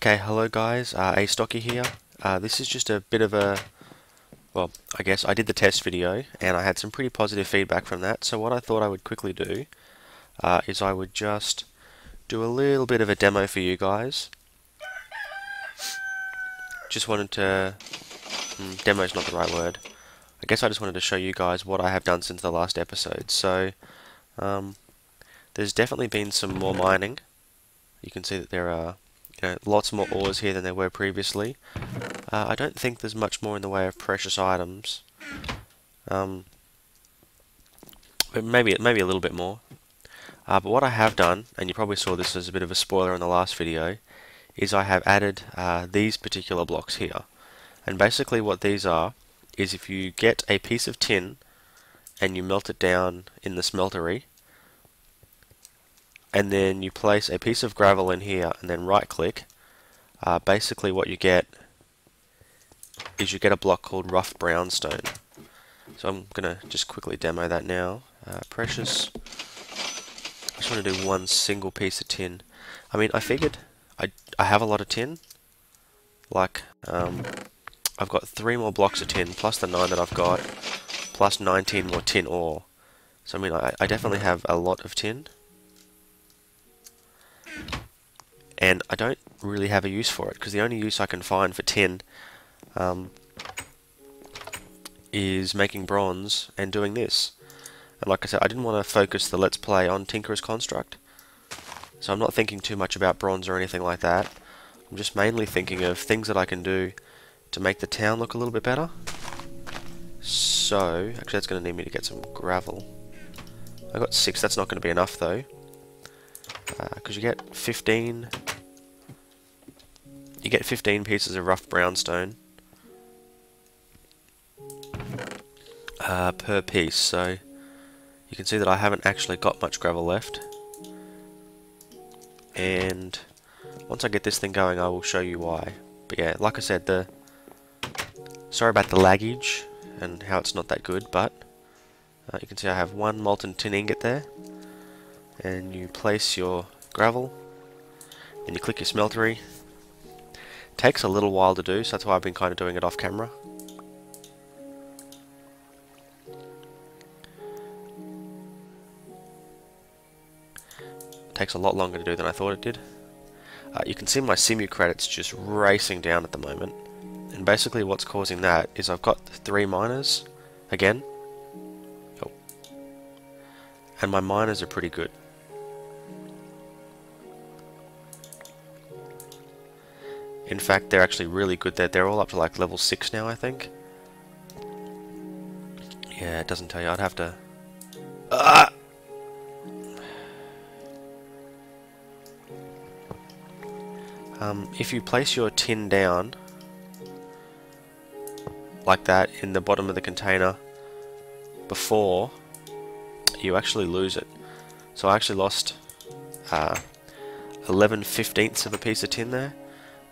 Okay, hello guys, Astocky here. This is just a bit of a, well, I guess I did the test video and I had some pretty positive feedback from that. So what I thought I would quickly do is I would just do a little bit of a demo for you guys. Just wanted to, demo is not the right word. I guess I just wanted to show you guys what I have done since the last episode. So there's definitely been some more mining. You can see that there are lots more ores here than there were previously. I don't think there's much more in the way of precious items. But maybe a little bit more. But what I have done, and you probably saw this as a bit of a spoiler in the last video, is I have added these particular blocks here. And basically what these are is if you get a piece of tin and you melt it down in the smeltery, and then you place a piece of gravel in here and then right click, basically what you get is you get a block called rough brownstone. So I'm going to just quickly demo that now. Precious, I just want to do one single piece of tin. I mean, I figured I have a lot of tin, like I've got 3 more blocks of tin plus the 9 that I've got plus 19 more tin ore. So I mean I definitely have a lot of tin. And I don't really have a use for it, because the only use I can find for tin is making bronze and doing this. And like I said, I didn't want to focus the Let's Play on Tinkerer's Construct, so I'm not thinking too much about bronze or anything like that. I'm just mainly thinking of things that I can do to make the town look a little bit better. So, actually that's going to need me to get some gravel. I got 6, that's not going to be enough though. Because you get 15 pieces of rough brownstone per piece, so you can see that I haven't actually got much gravel left. And once I get this thing going I will show you why. But yeah, like I said, sorry about the laggage and how it's not that good, but you can see I have 1 molten tin ingot there. And you place your gravel, and you click your smeltery. Takes a little while to do, so that's why I've been kind of doing it off camera. Takes a lot longer to do than I thought it did. You can see my Sim-U credits just racing down at the moment, and basically what's causing that is I've got 3 miners again, and my miners are pretty good. In fact, they're actually really good. They're all up to like level 6 now, I think. Yeah, it doesn't tell you. I'd have to... if you place your tin down like that in the bottom of the container before, you actually lose it. So I actually lost 11/15ths of a piece of tin there.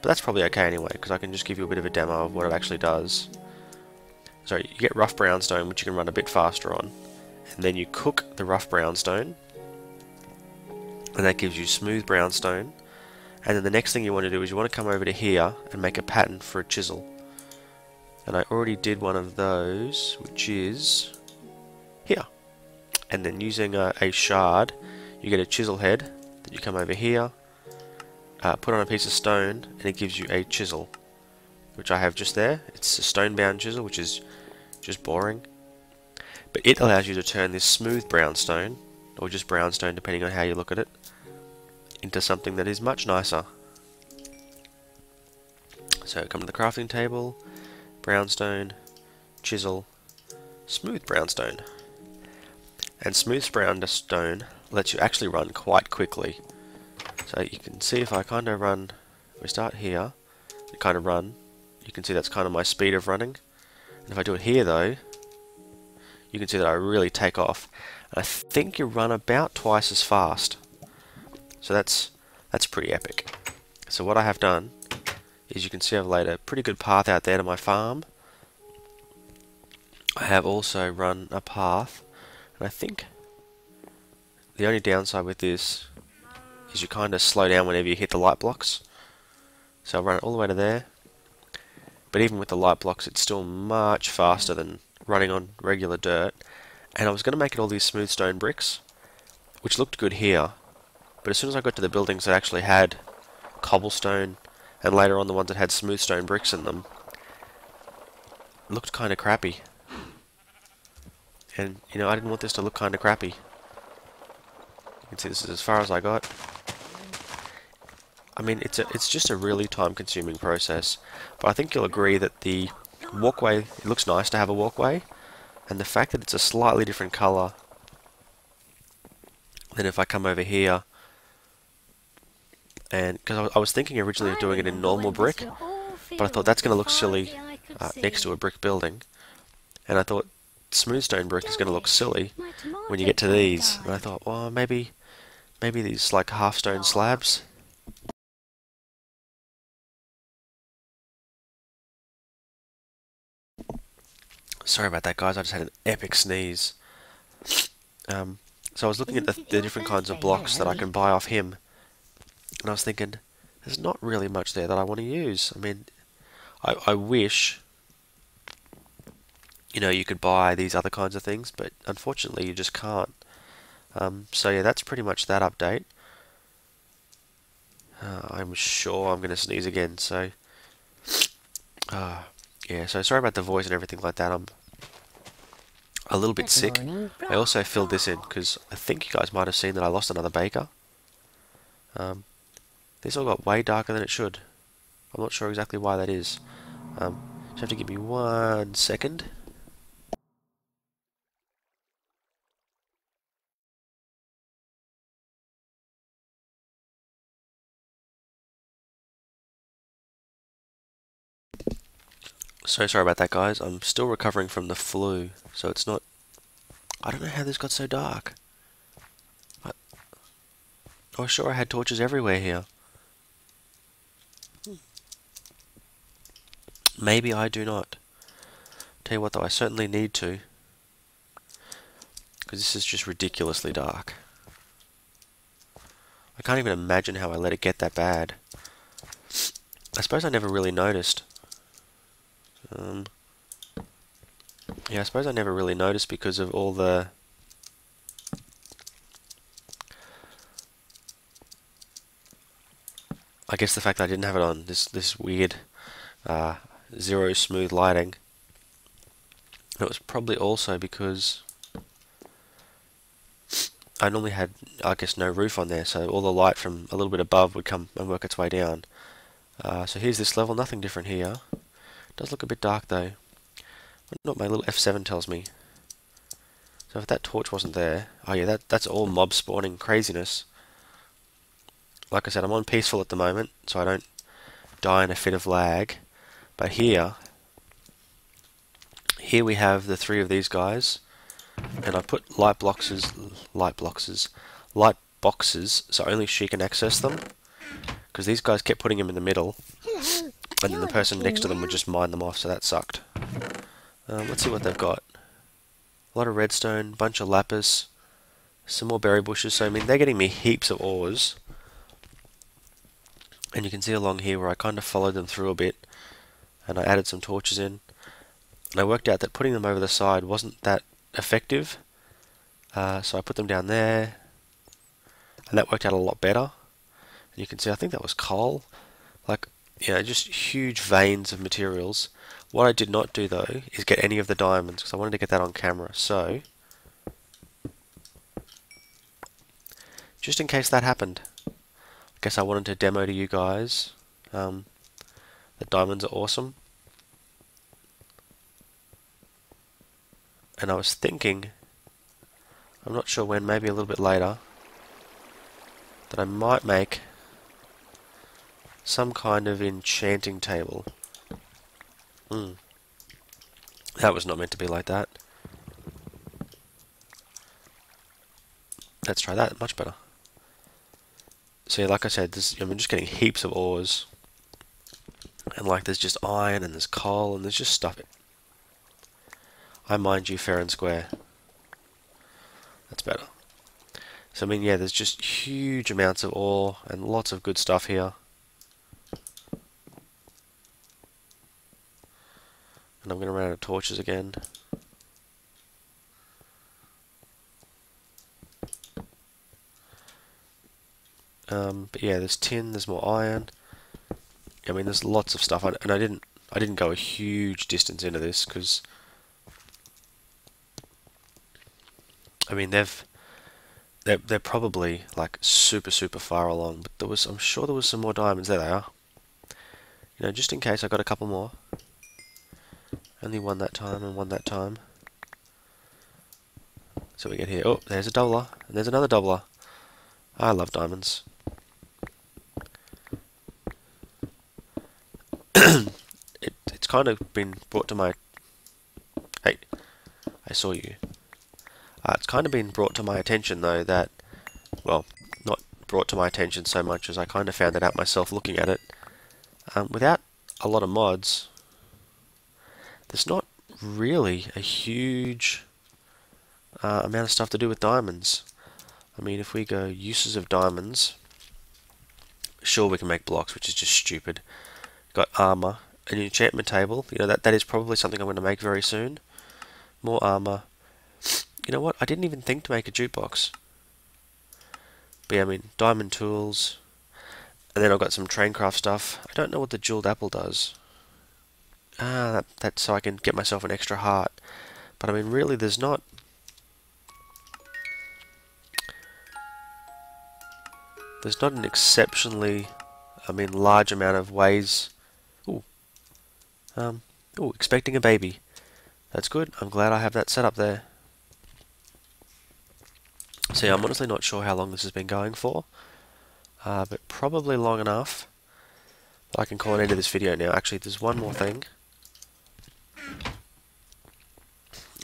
But that's probably okay anyway, because I can just give you a bit of a demo of what it actually does. So you get rough brownstone, which you can run a bit faster on, and then you cook the rough brownstone, and that gives you smooth brownstone. And then the next thing you want to do is you want to come over to here and make a pattern for a chisel. And I already did one of those, which is here. And then using a shard, you get a chisel head that you come over here, put on a piece of stone, and it gives you a chisel, which I have just there. It's a stone bound chisel, which is just boring, but it allows you to turn this smooth brownstone, or just brownstone depending on how you look at it, into something that is much nicer. So come to the crafting table, brownstone, chisel, smooth brownstone. And smooth brownstone lets you actually run quite quickly. So you can see if I kind of run, we start here, kind of run, you can see that's kind of my speed of running. And if I do it here though, you can see that I really take off. And I think you run about twice as fast. So that's pretty epic. So what I have done is you can see I've laid a pretty good path out there to my farm. I have also run a path, and I think the only downside with this is you kind of slow down whenever you hit the light blocks. So I'll run it all the way to there. But even with the light blocks, it's still much faster than running on regular dirt. And I was going to make it all these smooth stone bricks, which looked good here. But as soon as I got to the buildings that actually had cobblestone, and later on the ones that had smooth stone bricks in them, it looked kind of crappy. And, you know, I didn't want this to look kind of crappy. You can see this is as far as I got. I mean, it's just a really time-consuming process, but I think you'll agree that the walkway, it looks nice to have a walkway, and the fact that it's a slightly different colour than if I come over here, and because I was thinking originally of doing it in normal brick, but I thought that's going to look silly next to a brick building, and I thought smooth stone brick is going to look silly when you get to these, and I thought, well, maybe these like half stone slabs. Sorry about that, guys. I just had an epic sneeze. So I was looking at the different kinds of blocks that I can buy off him, and I was thinking, there's not really much there that I want to use. I mean, I wish, you know, you could buy these other kinds of things, but unfortunately you just can't. So yeah, that's pretty much that update. I'm sure I'm going to sneeze again, so... yeah, so sorry about the voice and everything like that. I'm a little bit sick. I also filled this in because I think you guys might have seen that I lost another baker. This all got way darker than it should. I'm not sure exactly why that is. Just have to give me 1 second. So sorry about that, guys. I'm still recovering from the flu, so it's not... I don't know how this got so dark. I was sure I had torches everywhere here. Maybe I do not. Tell you what though, I certainly need to. Because this is just ridiculously dark. I can't even imagine how I let it get that bad. I suppose I never really noticed. Yeah, I suppose I never really noticed because of all the... I guess the fact that I didn't have it on this weird zero smooth lighting. It was probably also because I normally had, I guess, no roof on there, so all the light from a little bit above would come and work its way down. So here's this level, nothing different here. It does look a bit dark though. I wonder what my little F7 tells me. So if that torch wasn't there, oh yeah, that's all mob spawning craziness. Like I said, I'm on peaceful at the moment, so I don't die in a fit of lag. But here we have the 3 of these guys, and I put light boxes, so only she can access them. Because these guys kept putting them in the middle, and then the person next to them would just mine them off, so that sucked. Let's see what they've got. A lot of redstone, bunch of lapis, some more berry bushes. So I mean, they're getting me heaps of ores. And you can see along here where I kind of followed them through a bit, and I added some torches in. And I worked out that putting them over the side wasn't that effective. So I put them down there, and that worked out a lot better. And you can see, I think that was coal. Like, you know, just huge veins of materials. What I did not do though is get any of the diamonds, because I wanted to get that on camera. So, just in case that happened, I guess I wanted to demo to you guys that diamonds are awesome. And I was thinking, I'm not sure when, maybe a little bit later, that I might make some kind of enchanting table. That was not meant to be like that. Let's try that, much better. See, like I said, I'm just getting heaps of ores. And like there's just iron and there's coal and there's just stuff. I mind you fair and square. That's better. So I mean, yeah, there's just huge amounts of ore and lots of good stuff here. And I'm going to run out of torches again. But yeah, there's tin, there's more iron. I mean, there's lots of stuff, and I didn't go a huge distance into this because, I mean, they're probably like super far along. But I'm sure there was some more diamonds. There they are. You know, just in case I got a couple more. Only one that time and one that time. So we get here. Oh, there's a doubler and there's another doubler. I love diamonds. It's kind of been brought to my... Hey, I saw you. It's kind of been brought to my attention though that, well, not brought to my attention so much as I kind of found it out myself looking at it. Without a lot of mods, there's not really a huge amount of stuff to do with diamonds. I mean, if we go uses of diamonds, sure we can make blocks, which is just stupid. Got armor, an enchantment table. You know, that is probably something I'm going to make very soon. More armor. You know what? I didn't even think to make a jukebox. But yeah, I mean, diamond tools. And then I've got some Traincraft stuff. I don't know what the jeweled apple does. That's so I can get myself an extra heart. But I mean, really, there's not an exceptionally, I mean, large amount of ways. Ooh, expecting a baby. That's good. I'm glad I have that set up there. So yeah, I'm honestly not sure how long this has been going for, but probably long enough that I can call an end to this video now. Actually, there's one more thing.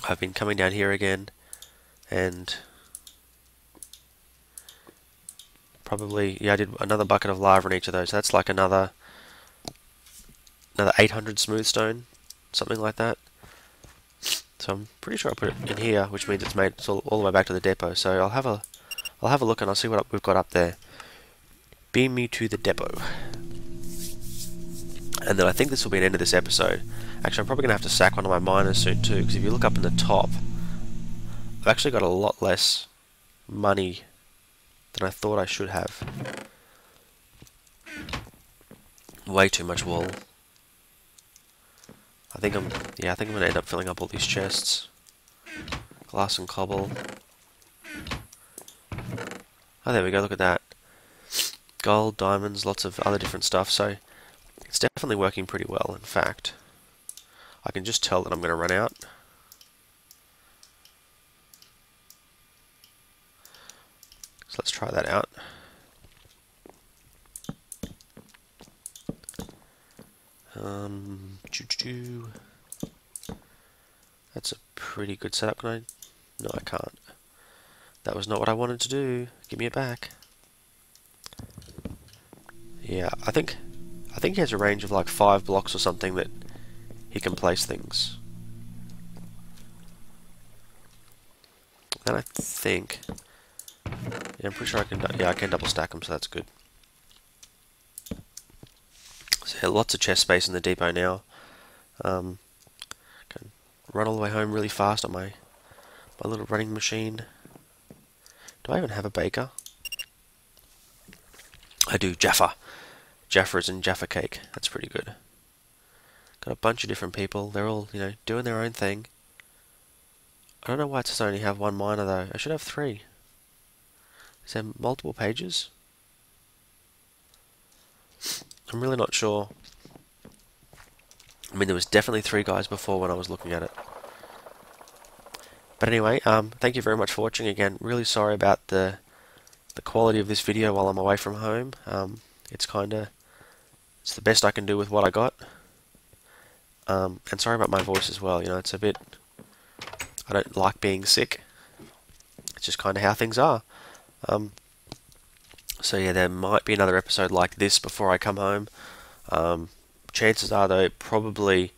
I've been coming down here again, and probably, yeah, I did another bucket of lava in each of those. That's like another 800 smooth stone, something like that. So I'm pretty sure I put it in here, which means it's made all the way back to the depot. So I'll have a look and I'll see what we've got up there. Beam me to the depot. And then I think this will be an end of this episode. Actually, I'm probably going to have to sack one of my miners soon too, because if you look up in the top, I've actually got a lot less money than I thought I should have. Way too much wool. I think I'm going to end up filling up all these chests. Glass and cobble. Oh, there we go, look at that. Gold, diamonds, lots of other different stuff, so it's definitely working pretty well, in fact. I can just tell that I'm going to run out. So let's try that out. That's a pretty good setup. Can I? No, I can't. That was not what I wanted to do. Give me it back. Yeah, I think he has a range of like 5 blocks or something that he can place things. Then I think, yeah, I'm pretty sure I can. Yeah, I can double stack them, so that's good. So yeah, lots of chest space in the depot now. Can run all the way home really fast on my little running machine. Do I even have a baker? I do. Jaffa. Jaffas and Jaffa cake. That's pretty good. Got a bunch of different people. They're all, you know, doing their own thing. I don't know why it says I only have 1 miner though. I should have 3. Is there multiple pages? I'm really not sure. I mean, there was definitely 3 guys before when I was looking at it. But anyway, thank you very much for watching again. Really sorry about the quality of this video while I'm away from home. It's the best I can do with what I got. And sorry about my voice as well. You know, it's a bit. I don't like being sick. It's just kind of how things are. So yeah, there might be another episode like this before I come home. Chances are, though, it probably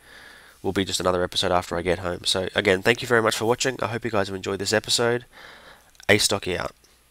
will be just another episode after I get home. So again, thank you very much for watching. I hope you guys have enjoyed this episode. Astocky out.